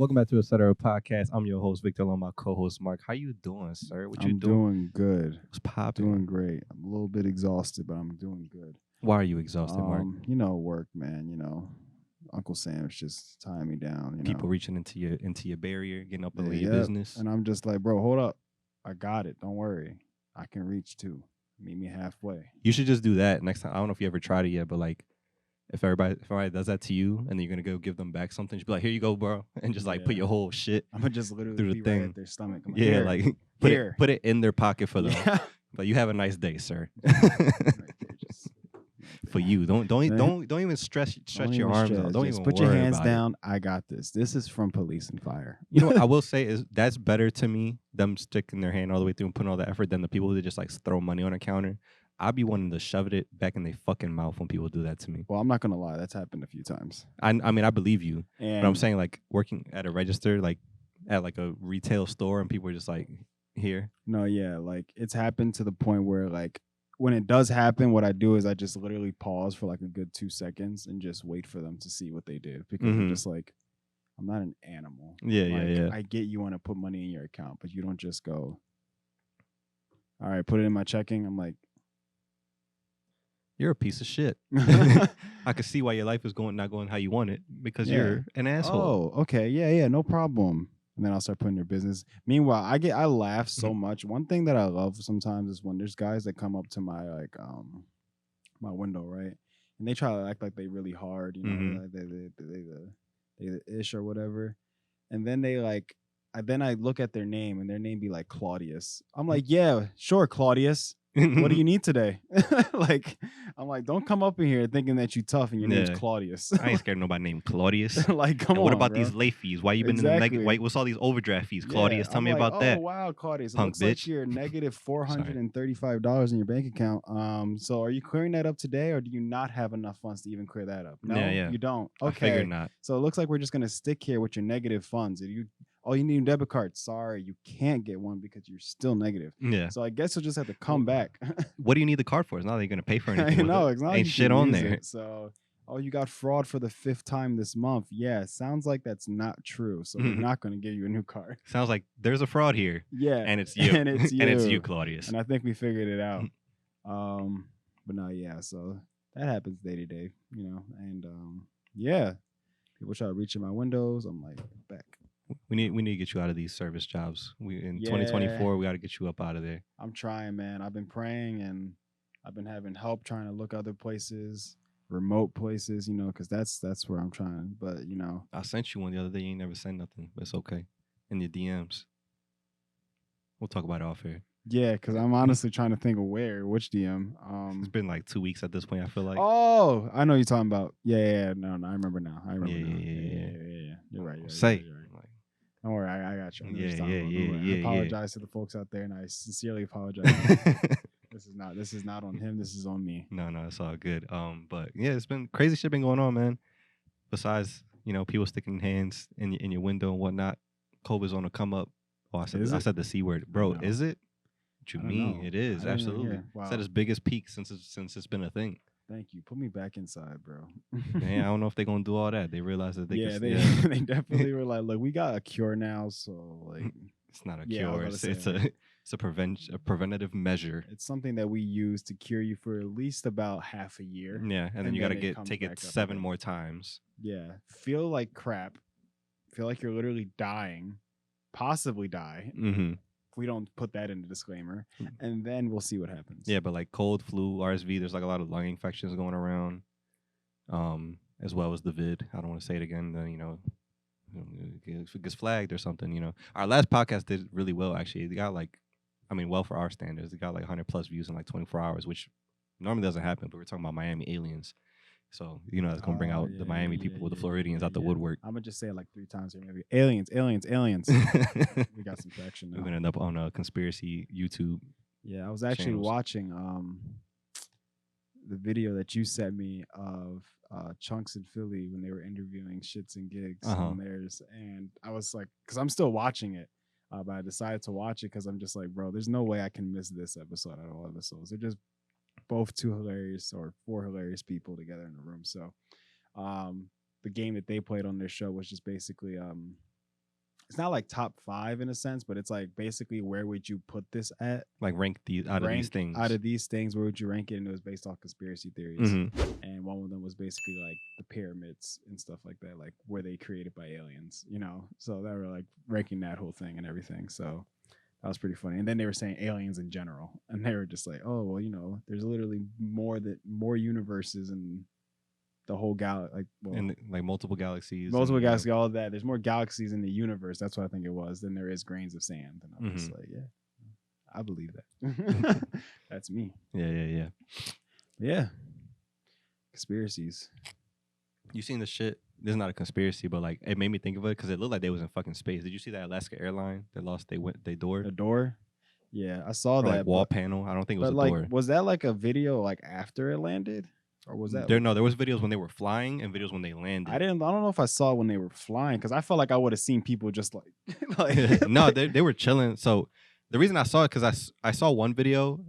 Welcome back to the Sutter Podcast. I'm your host, Victor, along with my co-host, Mark. How you doing, sir? What you I'm doing? doing good. What's popping? Doing great. I'm a little bit exhausted, but I'm doing good. Why are you exhausted, Mark? Work, man. Uncle Sam's just tying me down. People reaching into your barrier, getting up in your Yep. business. And I'm just like, bro, hold up. I got it. Don't worry. I can reach too. Meet me halfway. You should just do that next time. I don't know if you ever tried it yet, but like, if everybody does that to you, and then you're gonna go give them back something, just be like, "Here you go, bro," and just like put your whole shit. I'm gonna just literally through the be right thing. at their stomach. I'm like, Yeah, here, like here. put it in their pocket for them. Yeah. But you have a nice day, sir. Right there, just For you, don't even stretch Don't your even arms stress. out. Don't Just even put your worry hands about it. down. I got this. This is from Police and Fire. You know what I will say is that's better to me, them sticking their hand all the way through and putting all the effort, than the people who just like throw money on a counter. I'd be wanting to shove it back in their fucking mouth when people do that to me. Well, I'm not gonna lie. That's happened a few times. I mean, I believe you, And but I'm saying like working at a register, like at like a retail store, and people are just like, here. no, yeah, like it's happened to the point where like when it does happen, what I do is I just literally pause for like a good 2 seconds and just wait for them to see what they did because I'm Mhm. just like, I'm not an animal. Yeah, Like, yeah. I get you want to put money in your account, but you don't just go, all right, put it in my checking. I'm like, You're a piece of shit. I can see why your life is not going how you want it because Yeah. you're an asshole. oh, okay, yeah, no problem. And then I'll start putting your business. Meanwhile, I laugh so Mhm. much. One thing that I love sometimes is when there's guys that come up to my my window, right? And they try to act like they really hard, Mhm. like they the ish or whatever. And then they like then I look at their name and their name be like Claudius. I'm like, yeah, sure, Claudius. What do you need today? Like, I'm like, don't come up in here thinking that you tough and your name's Yeah. Claudius. I ain't scared of nobody named Claudius. Like, come And on. what about bro. these late fees? Why you been in the Exactly. negative? What's all these overdraft fees, Claudius? Yeah, Tell I'm me like, about that. Oh wow, Claudius. It Punk looks like bitch. you're negative $435 in your bank account. So are you clearing that up today, or do you not have enough funds to even clear that up? No, Yeah. you don't. I figured Okay. not. So it looks like we're just gonna stick here with your negative funds. If you you need a debit card. Sorry, you can't get one because you're still negative. Yeah. So I guess you'll just have to come back. What do you need the card for? It's not like you're gonna pay for I anything. with know, it. it's not like Ain't you shit can on use there. it. So, you got fraud for the 5th time this month. Yeah, sounds like that's not true. So we're not going to give you a new card. Sounds like there's a fraud here. Yeah, And it's you. and it's and it's you, you. Claudius. And I think we figured it out. But no, yeah. So that happens day to day, And yeah, people try to reach in my windows. I'm like, back. We need to get you out of these service jobs. In Yeah. 2024, we got to get you up out of there. I'm trying, man. I've been praying and I've been having help trying to look other places, remote places, because that's where I'm trying. But I sent you one the other day. You ain't never sent nothing, but it's okay. In your DMs. We'll talk about it off here. yeah, because I'm honestly trying to think of which DM. It's been like 2 weeks at this point. I feel like. Oh, I know what you're talking about. Yeah. No, I remember now. I remember now. Yeah. You're right. Say. You're right. Don't worry, I got you. I know what you're Yeah. talking about. I apologize to the folks out there, and I sincerely apologize. This is not on him. This is on me. No, it's all good. But yeah, it's been crazy shit been going on, man. Besides, people sticking hands in your window and whatnot. COVID's on the come up. Oh, I said the C word, bro. Is it? What you mean? know. It is absolutely. Wow. It's at its biggest peak since it's been a thing. Thank you. Put me back inside, bro. Man, I don't know if they're gonna do all that. They realize that they can. They definitely were like, look, we got a cure now, so like, it's not a Yeah, I cure. was It's about to a preventative measure. it's something that we use to cure you for at least about half a year. Yeah, and then And you then gotta it comes take back it up 7 again. more times. Yeah, feel like crap. Feel like you're literally dying, possibly die. Mm-hmm. If we don't put that in the disclaimer, and then we'll see what happens. Yeah, but like cold, flu, RSV, there's like a lot of lung infections going around, as well as the vid. I don't want to say it again. Then if it gets flagged or something. Our last podcast did really well actually. It got well for our standards. It got like 100+ views in like 24 hours, which normally doesn't happen. But we're talking about Miami aliens, so that's gonna bring out the Miami people with the Floridians out the woodwork. I'm gonna just say it like 3 times here, maybe. Aliens. We got some traction now. We're gonna end up on a conspiracy YouTube. Yeah, I was actually channels. watching the video that you sent me of Chunks in Philly when they were interviewing Shits and Gigs on theirs, and I was like, because I'm still watching it, but I decided to watch it because I'm just like, bro, there's no way I can miss this episode out of all episodes. They're just both 2 hilarious or 4 hilarious people together in the room. So the game that they played on their show was just basically it's not like top 5 in a sense, but it's like basically where would you put this at? Like rank out of these things. Out of these things, where would you rank it? And it was based off conspiracy theories. And one of them was basically like the pyramids and stuff like that, like were they created by aliens, you know? So they were like ranking that whole thing and everything. So that was pretty funny. And then they were saying aliens in general. And they were just like, oh, well, you know, there's literally more universes and the whole galaxy, like, well, and like multiple galaxies, all of that. There's more galaxies in the universe. That's what I think it was. Than there is grains of sand. And I was like, yeah, I believe that. That's me. Yeah. Conspiracies. You seen the shit? This is not a conspiracy, but like it made me think of it because it looked like they was in fucking space. Did you see that Alaska airline that lost they door? The door. Yeah, I saw that like wall panel. I don't think it was a like, door. Was that like a video like after it landed? Or was that there? No, there was videos when they were flying and videos when they landed. I don't know if I saw when they were flying because I felt like I would have seen people just like no, they were chilling. So the reason I saw it because I saw one video.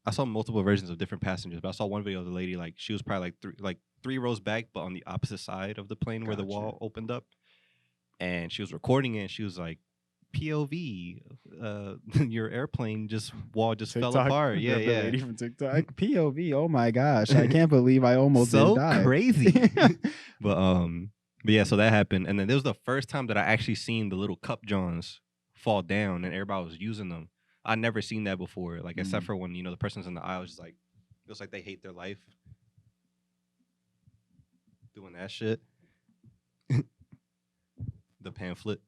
I saw multiple versions of different passengers, but I saw one video of the lady like she was probably like three rows back, but on the opposite side of the plane where the wall opened up, and she was recording it. And she was like, "POV, your airplane wall just TikTok, fell apart." The lady from TikTok. POV. Oh my gosh, I can't believe I almost so died. Crazy. but yeah, so that happened, and then this was the first time that I actually seen the little cup johns fall down, and everybody was using them. I never seen that before, like except for when the person's in the aisle, just like it was like they hate their life, doing that shit. The pamphlet.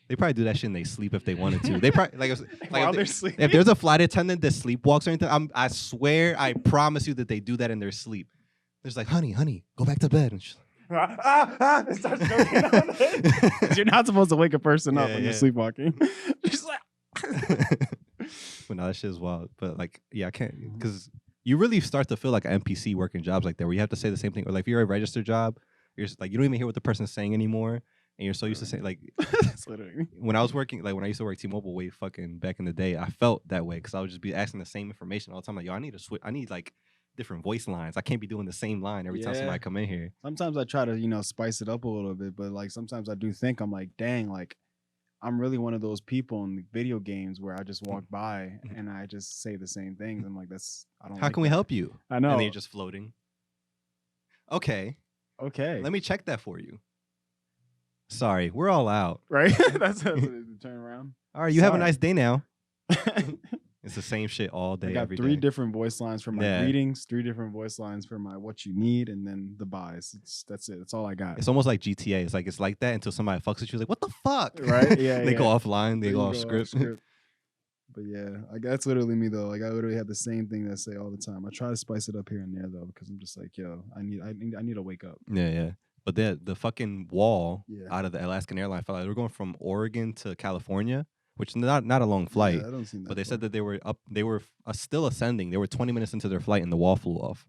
They probably do that shit in they sleep if they wanted to. They probably while they're sleeping. If there's a flight attendant that sleepwalks or anything, I swear, I promise you that they do that in their sleep. There's like, honey, go back to bed, and she's like, it starts choking on it. You're not supposed to wake a person up when you're sleepwalking. Just like but no, that shit is wild. But like, yeah, I can't because you really start to feel like an NPC working jobs like that where you have to say the same thing. Or like if you're a registered job, you're just like you don't even hear what the person's saying anymore, and you're so used to saying like. That's literally when I was working, like when I used to work T-Mobile way fucking back in the day, I felt that way because I would just be asking the same information all the time. Like, yo, I need to switch. I need like different voice lines. I can't be doing the same line every time somebody come in here. Sometimes I try to, spice it up a little bit, but like sometimes I do think I'm like, dang, like I'm really one of those people in the video games where I just walk by and I just say the same things. I'm like, I don't. How can we help you? I know. And then you're just floating. Okay. Let me check that for you. Sorry, we're all out. Right? That's the turn around. All right, you have a nice day now. It's the same shit all day. I got every 3 day. different voice lines for my greetings, 3 different voice lines for my what you need, and then the buys. That's it. That's all I got. It's almost like GTA. It's like that until somebody fucks with you. Like, what the fuck? Right? Yeah. They go offline. They go off script. But yeah, that's literally me though. Like I literally have the same thing that I say all the time. I try to spice it up here and there though, because I'm just like, yo, I need to wake up. Yeah. But the fucking wall out of the Alaskan airline fell out. They were going from Oregon to California, which is not a long flight. Yeah, I don't see that. But they said that they were still ascending. They were 20 minutes into their flight and the wall flew off.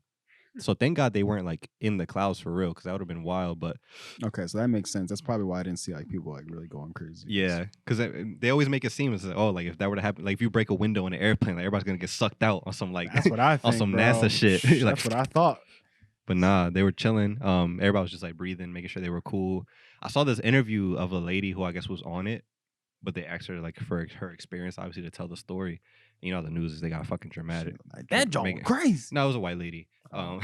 So thank God they weren't like in the clouds for real, because that would have been wild. But okay, so that makes sense. That's probably why I didn't see like people like really going crazy. Yeah, because they always make it seem as like if that were to happen, like if you break a window in an airplane, like everybody's gonna get sucked out on some like that's what I think, on some bro. NASA shit. That's what I thought. But nah, they were chilling. Everybody was just like breathing, making sure they were cool. I saw this interview of a lady who I guess was on it, but they asked her like for her experience, obviously, to tell the story. And, the news is they got fucking dramatic. Like, that joke crazy. No, it was a white lady. Can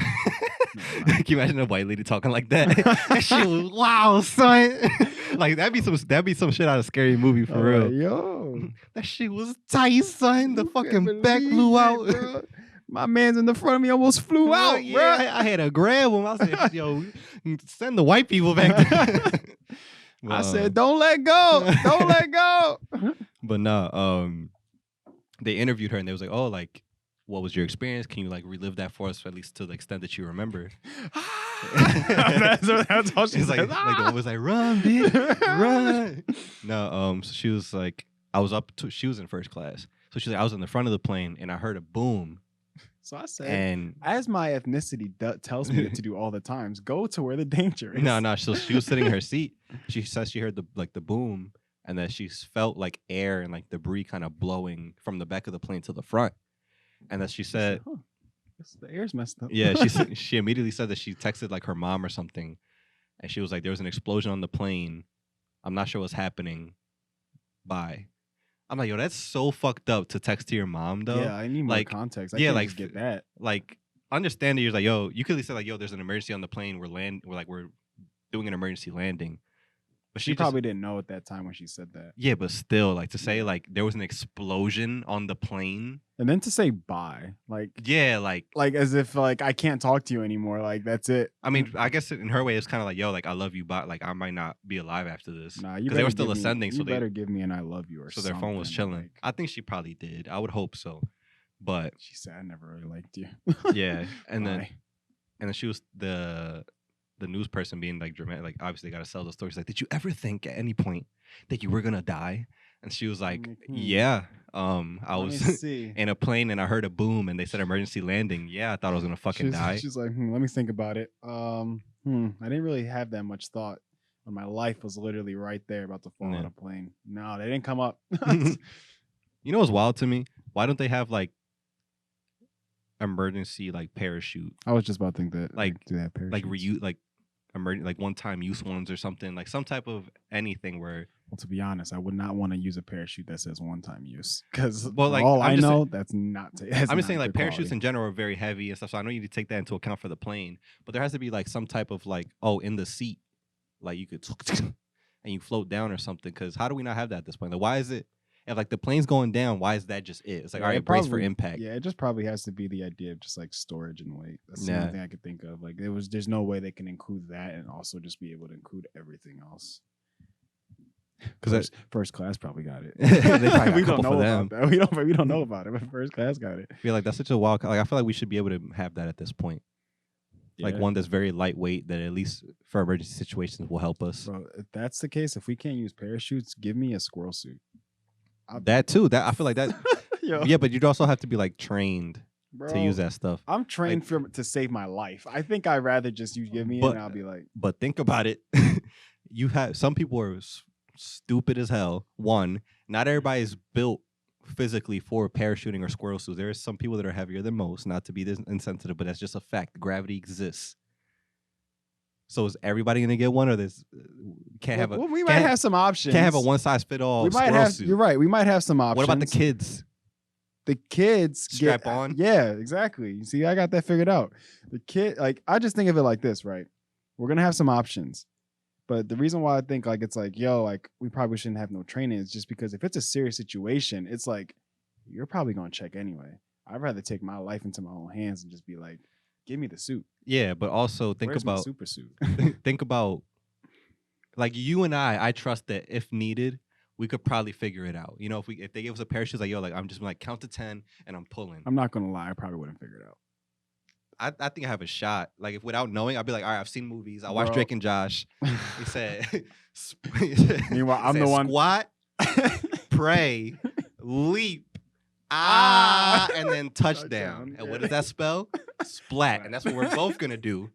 you imagine a white lady talking like that? That shit was wow, son. Like that'd be some shit out of a scary movie for real. Yo, that shit was tight, son. The fucking back blew out. Bro. My man's in the front of me almost flew out, yeah, bro. I had to grab him. I said, yo, send the white people back there. Well, I said, don't let go. Don't let go. But no, they interviewed her and they was like, oh, like, what was your experience? Can you like relive that for us, at least to the extent that you remember? that's all she's like. Like the one was like, run, bitch, run. No, so she was like, she was in first class. So she's like, I was in the front of the plane and I heard a boom. So I said, and as my ethnicity tells me to do all the times, go to where the danger is. No. So she was sitting in her seat. She says she heard the boom, and that she felt like air and like debris kind of blowing from the back of the plane to the front. And that she said, the air's messed up. Yeah, she immediately said that she texted like her mom or something, and she was like, there was an explosion on the plane. I'm not sure what's happening. Bye. I'm like, yo, that's so fucked up to text to your mom, though. Yeah, I need more like, context. I yeah, can't like, just get that. Like, understand that you're like, yo, you could at least say like, yo, there's an emergency on the plane. We're doing an emergency landing. But She probably didn't know at that time when she said that. Yeah, but still, like to say like there was an explosion on the plane, and then to say bye, like yeah, like as if like I can't talk to you anymore. Like that's it. I mean, I guess in her way, it's kind of like, yo, like I love you, but like I might not be alive after this. Nah, you because they were still ascending, so they better give me an I love you or so something. their phone was chilling. Like, I think she probably did. I would hope so, but she said I never really liked you. Yeah, and then she was the news person being like dramatic, like obviously they got to sell the story. She's like, did you ever think at any point that you were gonna die? And she was like, yeah, I was in a plane and I heard a boom and they said emergency landing. Yeah, I thought I was gonna fucking die. She's like, let me think about it. I didn't really have that much thought when my life was literally right there about to fall out of plane. No, they didn't come up. You know what's wild to me? Why don't they have like emergency like parachute? I was just about to think that like do they have parachutes? like like one-time use ones or something, like some type of anything where. Well, to be honest, I would not want to use a parachute that says one-time use because like all I know, that's not. I'm just saying, like parachutes in general are very heavy and stuff. So I know you need to take that into account for the plane, but there has to be like some type of like, in the seat, like you could and you float down or something. Because how do we not have that at this point? Like, why is it? If like the plane's going down, why is that just it? It's like, all right, brace for impact. Yeah, it just probably has to be the idea of just like storage and weight. That's the only thing I could think of. Like there's no way they can include that and also just be able to include everything else. Because first class probably got it. We don't know about that. We don't know about it, but first class got it. I feel like that's such a wild. Like I feel like we should be able to have that at this point. Yeah. Like one that's very lightweight that at least for emergency situations will help us. Bro, if that's the case, if we can't use parachutes, give me a squirrel suit. That too. That I feel like that. Yeah, but you'd also have to be like trained to use that stuff. I'm trained to save my life. I think I'd rather just you give me it and I'll be like. But think about it. You have some people are stupid as hell. One, not everybody is built physically for parachuting or squirrel suits. There are some people that are heavier than most. Not to be this insensitive, but that's just a fact. Gravity exists. So is everybody gonna get one, or this can't have a? We might have some options. Can't have a one size fit all. Suit. You're right. We might have some options. What about the kids? The kids strap on. Yeah, exactly. You see, I got that figured out. The kid, like, I just think of it like this, right? We're gonna have some options, but the reason why I think like it's like, yo, like we probably shouldn't have no training is just because if it's a serious situation, it's like you're probably gonna check anyway. I'd rather take my life into my own hands and just be like, give me the suit. Yeah, but also think Where's about my super suit. Think about like you and I trust that if needed, we could probably figure it out. You know, if they gave us a parachute, it's like, yo, like I'm just like count to 10 and I'm pulling. I'm not gonna lie, I probably wouldn't figure it out. I think I have a shot. Like if without knowing, I'd be like, all right, I've seen movies. I watched Drake and Josh. He said, meanwhile, I'm the one squat, pray, leap, and then touchdown. And what does that spell? Splat. And that's what we're both gonna do.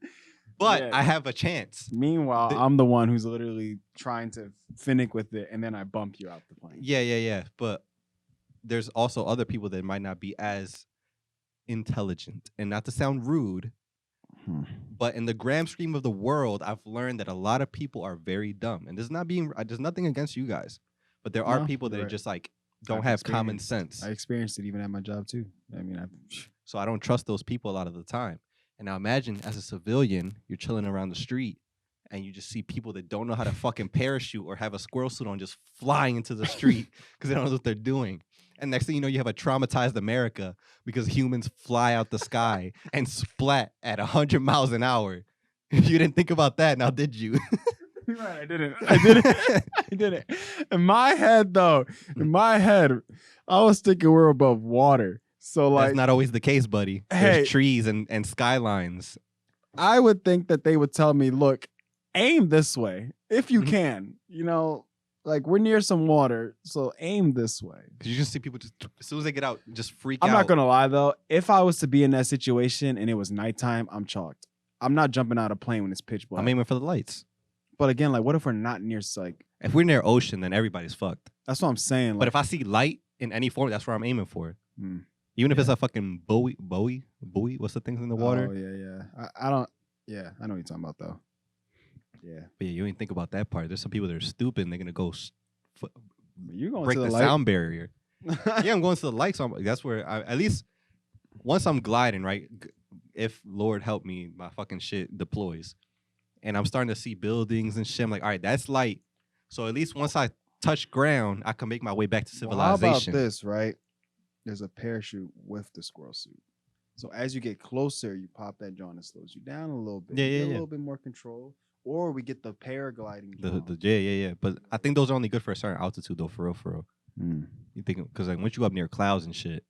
But I have a chance. Meanwhile, I'm the one who's literally trying to finick with it, and then I bump you out the plane. Yeah. But there's also other people that might not be as intelligent. And not to sound rude, but in the grand scheme of the world, I've learned that a lot of people are very dumb. And there's nothing against you guys, but there are people that are just like don't have common sense. I experienced it even at my job too. I mean, so I don't trust those people a lot of the time. And now imagine as a civilian, you're chilling around the street and you just see people that don't know how to fucking parachute or have a squirrel suit on just flying into the street because they don't know what they're doing. And next thing you know, you have a traumatized America because humans fly out the sky and splat at 100 miles an hour. You didn't think about that, now did you? Right, I didn't. In my head, though, I was thinking we're above water. So like, that's not always the case, buddy. There's trees and skylines. I would think that they would tell me, look, aim this way if you can. You know, like we're near some water, so aim this way. Because you just see people just as soon as they get out, just freak out. I'm not gonna lie though. If I was to be in that situation and it was nighttime, I'm chalked. I'm not jumping out of a plane when it's pitch black. I'm aiming for the lights. But again, like, what if we're not near like? If we're near ocean, then everybody's fucked. That's what I'm saying. Like, but if I see light in any form, that's where I'm aiming for. Even if it's a fucking buoy, what's the things in the water? Oh, yeah. I don't, I know what you're talking about, though. Yeah. But yeah, you ain't think about that part. There's some people that are stupid and they're gonna go You going break to the light? sound barrier. Yeah, I'm going to the lights. That's where at least once I'm gliding, right? If Lord help me, my fucking shit deploys, and I'm starting to see buildings and shit. I'm like, all right, that's light. So at least once I touch ground, I can make my way back to civilization. Well, how about this, right? There's a parachute with the squirrel suit. So as you get closer, you pop that joint and slows you down a little bit. Yeah, you yeah, get yeah. a little bit more control. Or we get the paragliding. Yeah. But I think those are only good for a certain altitude, though. For real. You think because like once you go up near clouds and shit,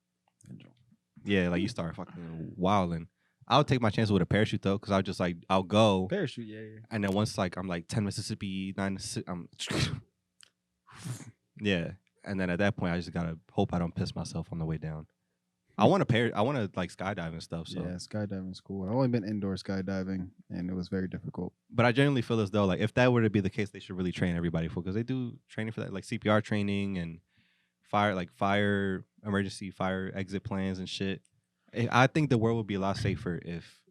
yeah, like you start fucking wilding. I would take my chances with a parachute though, because I'll go parachute, yeah. And then once like I'm like 10 Mississippi, 9, yeah, and then at that point I just gotta hope I don't piss myself on the way down. I want to like skydive and stuff. So yeah, skydiving's cool. I've only been indoor skydiving, and it was very difficult. But I genuinely feel as though like if that were to be the case, they should really train everybody for, because they do training for that, like CPR training and fire emergency fire exit plans and shit. I think the world would be a lot safer if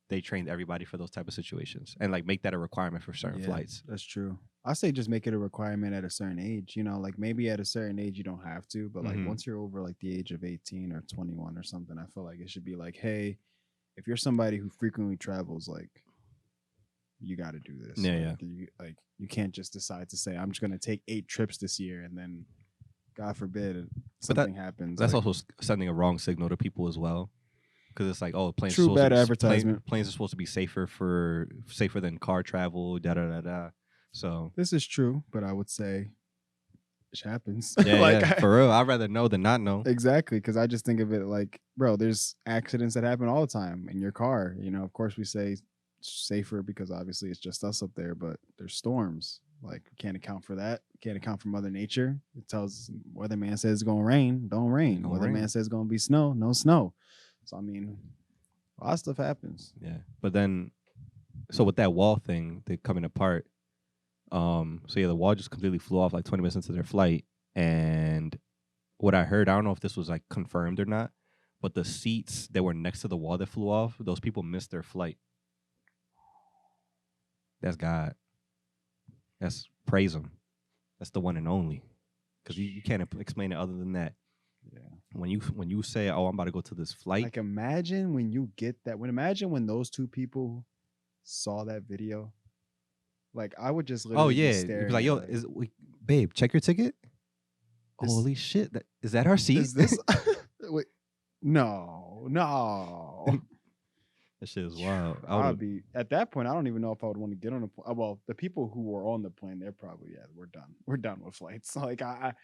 they trained everybody for those type of situations and like make that a requirement for certain flights. That's true. I say just make it a requirement at a certain age. You know, like maybe at a certain age you don't have to, but like once you're over like the age of 18 or 21 or something, I feel like it should be like, hey, if you're somebody who frequently travels, like you got to do this. Yeah, you can't just decide to say I'm just gonna take 8 trips this year and then, God forbid, something happens. That's also sending a wrong signal to people as well. Because it's like, oh, planes bad advertisement. Planes are supposed to be safer than car travel. So this is true, but I would say it happens. Yeah, for real. I'd rather know than not know. Exactly, because I just think of it like, bro, there's accidents that happen all the time in your car. You know, of course we say safer because obviously it's just us up there, but there's storms. Like, can't account for that. Can't account for Mother Nature. It tells weatherman says it's gonna rain, don't rain. Weatherman says it's gonna be snow, no snow. So I mean, a lot of stuff happens. Yeah, but then, so with that wall thing, they're coming apart. So yeah, the wall just completely flew off like 20 minutes into their flight. And what I heard, I don't know if this was like confirmed or not, but the seats that were next to the wall that flew off, those people missed their flight. That's God. That's praise him. That's the one and only. Because you can't explain it other than that. Yeah. When you say, oh, I'm about to go to this flight. Like, imagine when you get that. Imagine when those two people saw that video. Like, I would just literally be staring. Be like, yo, babe, check your ticket. Holy shit. Is that our seat? Is this? Wait, no. That shit is wild. I'd be at that point. I don't even know if I would want to get on a plane. Well, the people who were on the plane, they're probably we're done. We're done with flights. Like I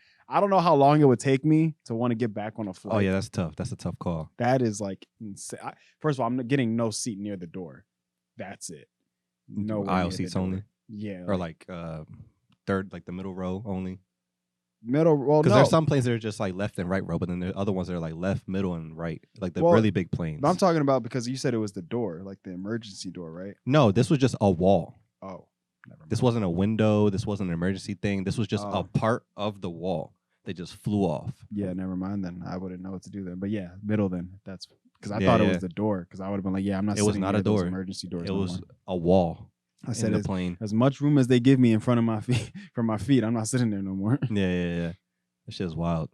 don't know how long it would take me to want to get back on a flight. Oh yeah, that's tough. That's a tough call. That is like insane. First of all, I'm getting no seat near the door. That's it. No aisle seats only. Yeah, or like third, like the middle row only. Middle row, because there's some planes that are just like left and right row, but then there are other ones that are like left, middle, and right, like the really big planes. But I'm talking about because you said it was the door, like the emergency door, right? No, this was just a wall. Oh, never mind. This wasn't a window. This wasn't an emergency thing. This was just a part of the wall that just flew off. Yeah, never mind then. I wouldn't know what to do then. But yeah, middle then. That's because I thought it was the door. Because I would have been like, yeah, I'm not. It was not a door. Emergency doors. It was a wall. I said the plane. As much room as they give me in front of my feet for my feet, I'm not sitting there no more. Yeah. That shit's wild.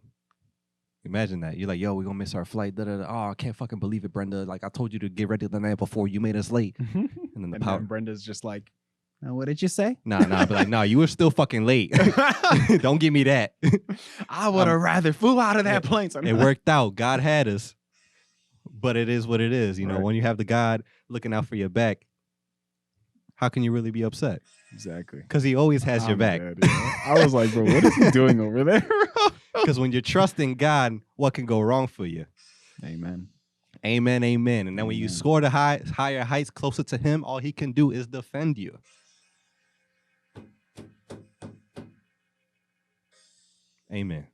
Imagine that. You're like, yo, we're going to miss our flight. Oh, I can't fucking believe it, Brenda. Like, I told you to get ready the night before. You made us late. And then then Brenda's just like, now, what did you say? Nah. But like, nah, you were still fucking late. Don't give me that. I would have rather flew out of that plane. It worked out. God had us. But it is what it is. You know, when you have the God looking out for your back, how can you really be upset? Exactly. Because he always has your back. Dead, I was like, bro, what is he doing over there? Because when you're trusting God, what can go wrong for you? Amen. Amen. And then when you score the higher heights closer to him, all he can do is defend you. Amen.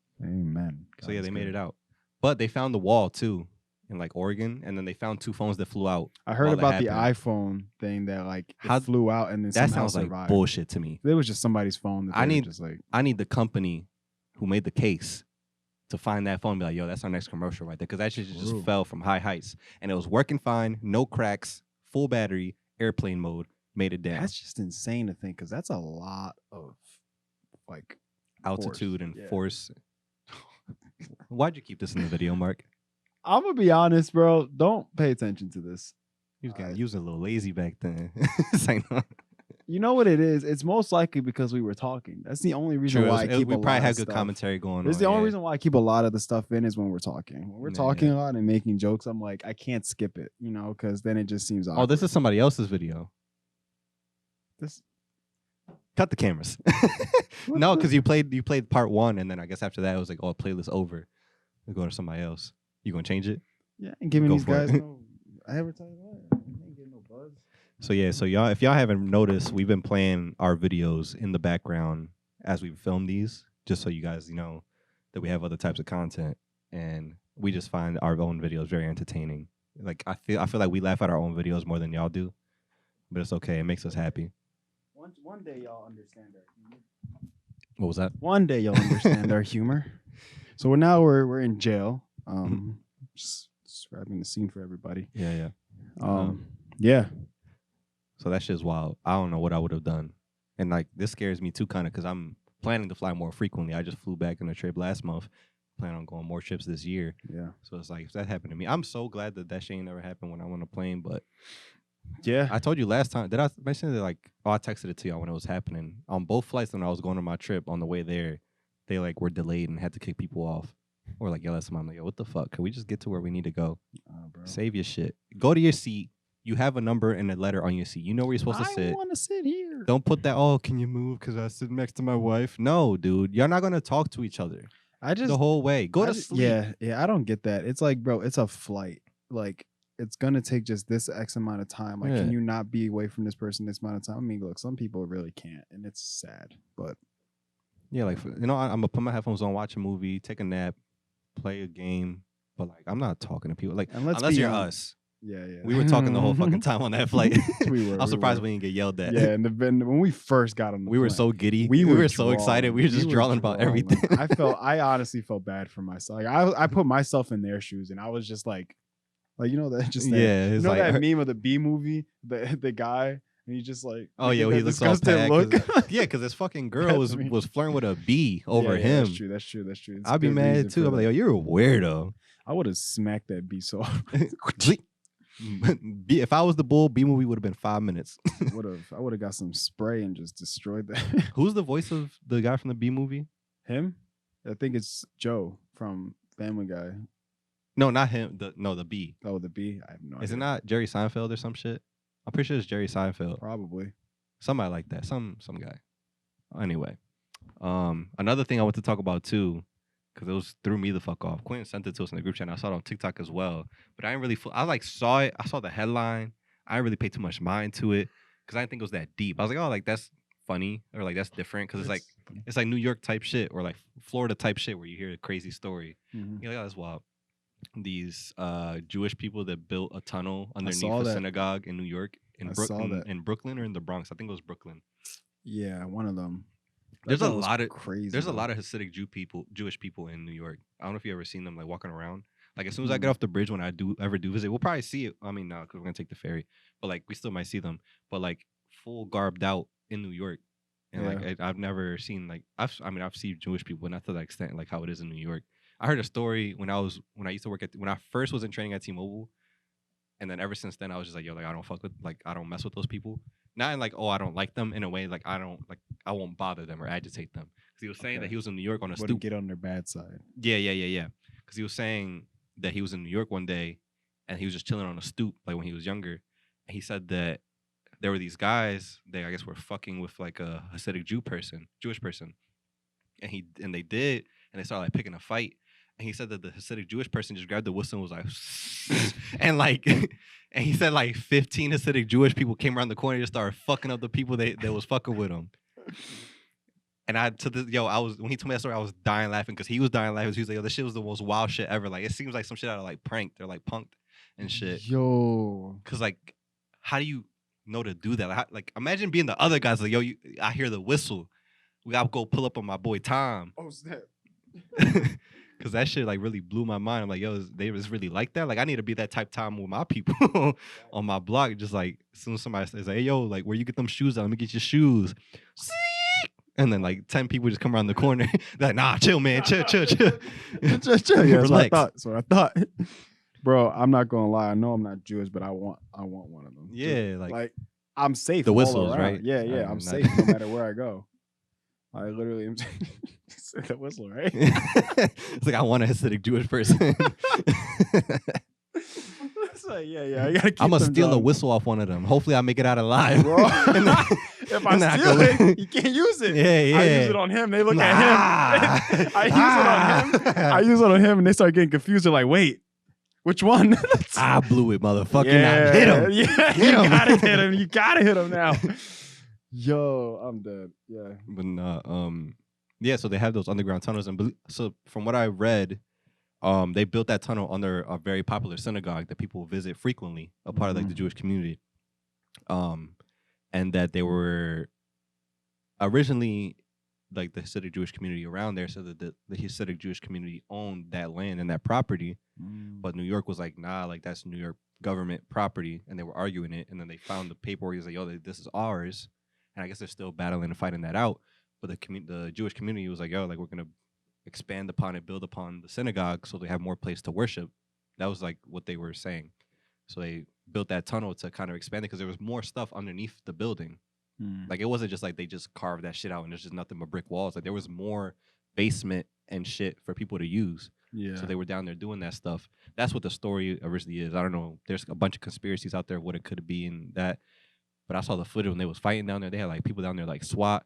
So yeah, they made it out. But they found the wall too in like Oregon, and then they found 2 phones that flew out. I heard about the iPhone thing that like it flew out and then that somehow sounds survived. like bullshit to me. It was just somebody's phone. That I need the company who made the case to find that phone and be like, yo, that's our next commercial right there, because that shit just fell from high heights and it was working fine, no cracks, full battery, airplane mode, made it down. That's just insane to think, because that's a lot of like altitude force. and force. Why'd you keep this in the video, Mark? I'm gonna be honest, bro. Don't pay attention to this. He was a little lazy back then. You know what it is? It's most likely because we were talking. That's the only reason why I keep we a lot probably have of good stuff. commentary going on. It's the only reason why I keep a lot of the stuff in is when we're talking. When we're talking a lot and making jokes, I'm like, I can't skip it, you know, because then it just seems awkward. Oh, this is somebody else's video. Cut the cameras. No, because you played part 1, and then I guess after that it was like, oh, playlist over. We go to somebody else. You gonna change it? Yeah, and giving these guys no advertising. I ain't getting no buzz. So yeah, so y'all, if y'all haven't noticed, we've been playing our videos in the background as we film these, just so you guys know that we have other types of content, and we just find our own videos very entertaining. Like I feel like we laugh at our own videos more than y'all do, but it's okay. It makes us happy. One day y'all understand our humor. What was that? One day you'll understand our humor. So we're in jail. Just describing the scene for everybody. Yeah. Yeah. So that shit's wild. I don't know what I would have done. And like this scares me too, kind of, because I'm planning to fly more frequently. I just flew back on a trip last month. Plan on going more trips this year. Yeah. So it's like, if that happened to me, I'm so glad that shit ain't never happened when I'm on a plane. But yeah, I told you last time. Did I mention that? Like, I texted it to y'all when it was happening on both flights. When I was going on my trip, on the way there, they like were delayed and had to kick people off, or like yell at someone. I'm like, yo, what the fuck? Can we just get to where we need to go? Bro. Save your shit. Go to your seat. You have a number and a letter on your seat. You know where you're supposed to sit. I want to sit here. Don't put that, oh, can you move because I sit next to my wife? No, dude. You're not going to talk to each other the whole way. Go to sleep. Yeah, I don't get that. It's like, bro, it's a flight. Like, it's going to take just this X amount of time. Like, can you not be away from this person this amount of time? I mean, look, some people really can't, and it's sad. But yeah, like, you know, I'm going to put my headphones on, watch a movie, take a nap, play a game. But, like, I'm not talking to people. Like, unless you're us. Yeah. We were talking the whole fucking time on that flight. I'm surprised we didn't get yelled at. Yeah, and when we first got on the we were so giddy. We were so excited. We were just drawing about everything. I honestly felt bad for myself. Like, I put myself in their shoes, and I was just like you know that just you know like, that meme of the B movie, the guy, and he just like he looks all look. Yeah, because this fucking girl was flirting with a bee over him. That's true. I'd be mad too. I'm like, yo, you're a weirdo. I would have smacked that bee so. If I was the bull, B movie would have been 5 minutes. I would have got some spray and just destroyed that. Who's the voice of the guy from the B movie? Him? I think it's Joe from Family Guy. No, not him. The B. Oh, the B. I have no idea. Is it not Jerry Seinfeld or some shit? I'm pretty sure it's Jerry Seinfeld. Probably. Somebody like that. Some guy. Anyway, another thing I want to talk about too, because threw me the fuck off. Quentin sent it to us in the group chat, and I saw it on TikTok as well. But I didn't really... I like saw it. I saw the headline. I didn't really pay too much mind to it because I didn't think it was that deep. I was like, oh, like that's funny or like that's different because it's like New York type shit or like Florida type shit where you hear a crazy story. Mm-hmm. You're like, oh, that's wild. These Jewish people that built a tunnel underneath a synagogue in New York, in Brooklyn or in the Bronx. I think it was Brooklyn. Yeah, one of them. There's a lot of Hasidic Jewish people in New York. I don't know if you ever seen them like walking around. Like as soon as I get off the bridge, when I ever do visit, we'll probably see it. I mean, no, because we're gonna take the ferry, but like we still might see them. But like full garbed out in New York, and like I've never seen like I've seen Jewish people, but not to that extent like how it is in New York. I heard a story when I used to work when I first was in training at T-Mobile, and then ever since then I was just like, yo, like I don't mess with those people. Not in like, oh, I don't like them in a way, like I won't bother them or agitate them. Because he was saying that he was in New York on a stoop. Get on their bad side. Yeah. Because he was saying that he was in New York one day and he was just chilling on a stoop, like when he was younger. And he said that there were these guys, they I guess were fucking with like a Hasidic Jewish person. And they did, and they started like picking a fight. And he said that the Hasidic Jewish person just grabbed the whistle and was like, and like, and he said like 15 Hasidic Jewish people came around the corner and just started fucking up the people that was fucking with him. And when he told me that story, I was dying laughing because he was dying laughing. He was like, yo, this shit was the most wild shit ever. Like, it seems like some shit out of like pranked or like punked and shit. Yo. Because like, how do you know to do that? Like imagine being the other guys like, yo, I hear the whistle. We gotta go pull up on my boy Tom. Oh, snap. Because that shit like really blew my mind. I'm like, yo, they was really like that. Like, I need to be that type time with my people on my block. Just like, as soon as somebody says, hey, yo, like, where you get them shoes at? Let me get your shoes. And then like 10 people just come around the corner. They're like, nah, chill, man. Chill. chill. Yeah, that's what I thought. That's what I thought. Bro, I'm not gonna lie. I know I'm not Jewish, but I want one of them. Yeah, like I'm safe. The whistles, all around. right? Yeah, I'm safe no matter where I go. I literally am the whistle, right? It's like I want a Hasidic Jewish person. It's like, yeah. I gotta keep I'm gonna steal a whistle off one of them. Hopefully, I make it out alive. Bro, if I steal it, you can't use it. Yeah. I use it on him. They look at him. I use it on him. I use it on him, and they start getting confused. They're like, "Wait, which one?" I blew it, motherfucker. Yeah, hit him. Yeah, you gotta hit him. You gotta hit him now. Yo, I'm dead. Yeah, but yeah. So they have those underground tunnels, and so from what I read, they built that tunnel under a very popular synagogue that people visit frequently, a part of like the Jewish community, and that they were originally like the Hasidic Jewish community around there, so that the Hasidic Jewish community owned that land and that property, but New York was like, nah, like that's New York government property, and they were arguing it, and then they found the paperwork. He's like, yo, this is ours, and I guess they're still battling and fighting that out. But the Jewish community was like, yo, like we're gonna expand upon it, build upon the synagogue, so they have more place to worship. That was like what they were saying. So they built that tunnel to kind of expand it because there was more stuff underneath the building. Like it wasn't just like they just carved that shit out and there's just nothing but brick walls. Like there was more basement and shit for people to use. Yeah. So they were down there doing that stuff. That's what the story originally is. I don't know. There's a bunch of conspiracies out there what it could be in that. But I saw the footage when they was fighting down there. They had like people down there like SWAT.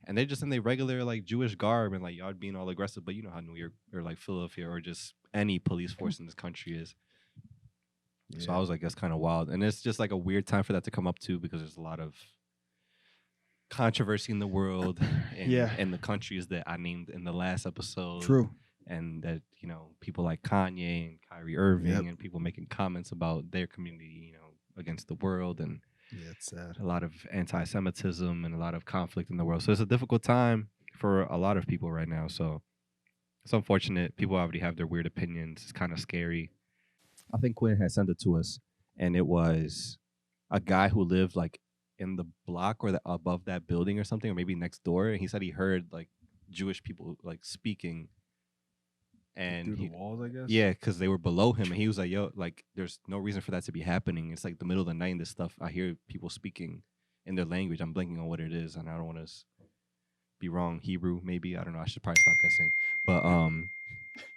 And they're just in their regular like Jewish garb and like y'all being all aggressive. But you know how New York or like Philadelphia or just any police force in this country is. Yeah. So I was like, that's kind of wild. And it's just like a weird time for that to come up too because there's a lot of controversy in the world and the countries that I named in the last episode. True. And that, you know, people like Kanye and Kyrie Irving and people making comments about their community, you know, against the world. And yeah, it's sad. A lot of anti-Semitism and a lot of conflict in the world. So it's a difficult time for a lot of people right now. So it's unfortunate. People already have their weird opinions. It's kind of scary. I think Quinn had sent it to us, and it was a guy who lived like in the block or above that building or something, or maybe next door. And he said he heard like Jewish people like speaking. And through the walls, I guess. Yeah, because they were below him, and he was like, "Yo, like, there's no reason for that to be happening. It's like the middle of the night, and this stuff. I hear people speaking in their language. I'm blanking on what it is, and I don't want to be wrong. Hebrew, maybe. I don't know. I should probably stop guessing. But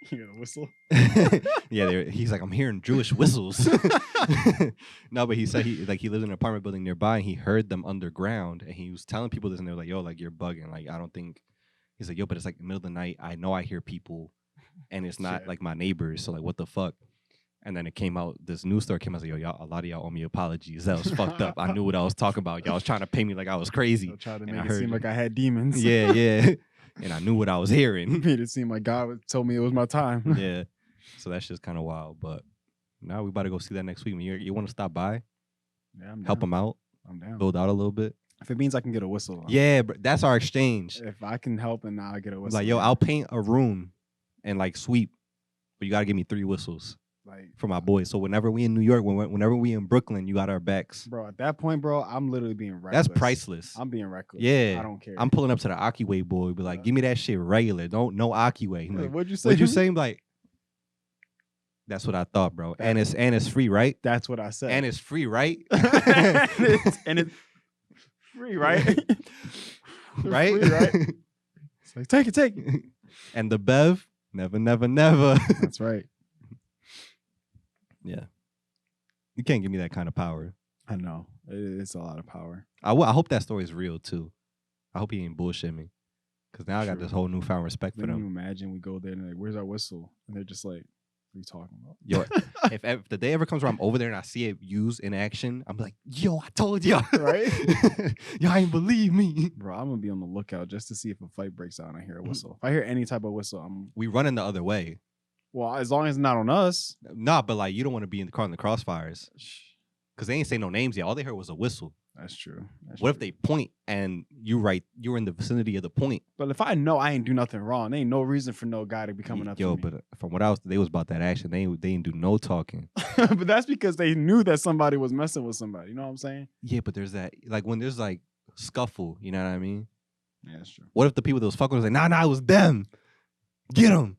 you hear the whistle? Yeah, he's like, I'm hearing Jewish whistles. No, but he said he lived in an apartment building nearby, and he heard them underground, and he was telling people this, and they were like, "Yo, like you're bugging. Like I don't think." He's like, "Yo, but it's like the middle of the night. I know I hear people." And it's not like my neighbors, so like what the fuck? And then it came out, this news story came out, like, yo, y'all, a lot of y'all owe me apologies. That was fucked up. I knew what I was talking about. Y'all was trying to pay me like I was crazy. I tried to make it seem like I had demons. Yeah. And I knew what I was hearing. Made it seem like God told me it was my time. Yeah. So that's just kind of wild. But now we about to go see that next week. You want to stop by? Yeah, I'm help down. them out? I'm down. Build out a little bit? If it means I can get a whistle. Yeah, but that's our exchange. If I can help and I'll get a whistle. Like, yo, I'll paint a room and like sweep. But you got to give me 3 whistles for my boys. So whenever we in New York, whenever we in Brooklyn, you got our backs. Bro, at that point, bro, I'm literally being reckless. That's priceless. I'm being reckless. Yeah. I don't care. I'm pulling up to the Akiway boy. Be like, give me that shit regular. No Akiway. Like, what'd you say? What'd you say? Like, that's what I thought, bro. And it's free, right? That's what I said. And it's free, right? and it's free, right? Right? Free, right? It's like, take it. And the Bev, never. That's right. Yeah. You can't give me that kind of power. I know. It's a lot of power. I hope that story is real, too. I hope he ain't bullshit me. Because now I got this whole newfound respect for them. Can you imagine we go there and they're like, where's our whistle? And they're just like, what are you talking about? Yo, if the day ever comes where I'm over there and I see it used in action, I'm like, yo, I told y'all. Right? Y'all ain't believe me. Bro, I'm going to be on the lookout just to see if a fight breaks out and I hear a whistle. If I hear any type of whistle, We running the other way. Well, as long as it's not on us. Nah, but like, you don't want to be in the crossfires. Because they ain't say no names yet. All they heard was a whistle. That's true. What if they point and you're in the vicinity of the point? But if I know I ain't do nothing wrong, there ain't no reason for no guy to be coming up to me. But from what they was about that action. They didn't do no talking. But that's because they knew that somebody was messing with somebody. You know what I'm saying? Yeah, but there's that, like, when there's like scuffle, you know what I mean? Yeah, that's true. What if the people that was fucking was like, nah, it was them. Get them.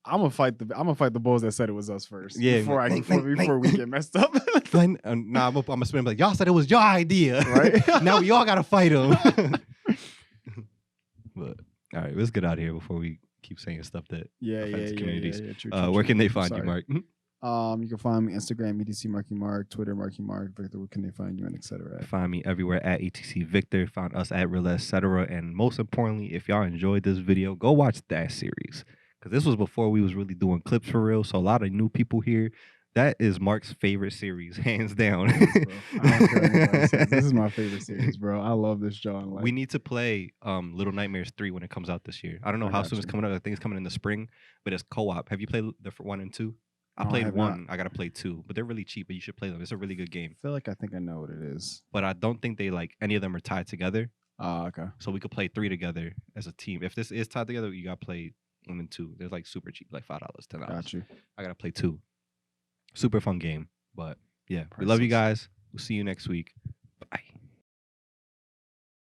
I'm gonna fight the bulls that said it was us first. Yeah, before we get messed up. I'm gonna spin like, y'all said it was your idea, right? Now we all gotta fight them. But all right, let's get out of here before we keep saying stuff that offends communities. True, where can they find you, Mark? You can find me Instagram, ETC Marky Mark, Twitter, Marky Mark, Victor, where can they find you, and etc. Find me everywhere at ETC Victor. Find us at Real etc. And most importantly, if y'all enjoyed this video, go watch that series. Because this was before we was really doing clips for real. So a lot of new people here. That is Mark's favorite series, hands down. Yes, I don't care what anybody says. This is my favorite series, bro. I love this show. Like, we need to play Little Nightmares 3 when it comes out this year. I don't know how soon it's coming out. I think it's coming in the spring, but it's co-op. Have you played the 1 and 2? I played 1. I got to play 2, but they're really cheap, but you should play them. It's a really good game. I feel like I think I know what it is. But I don't think they, like, any of them are tied together. Okay. So we could play 3 together as a team. If this is tied together, you got to play 1 and 2. They're, like, super cheap, like $5, $10. Got you. I got to play 2. Super fun game. But, yeah, we love you guys. We'll see you next week.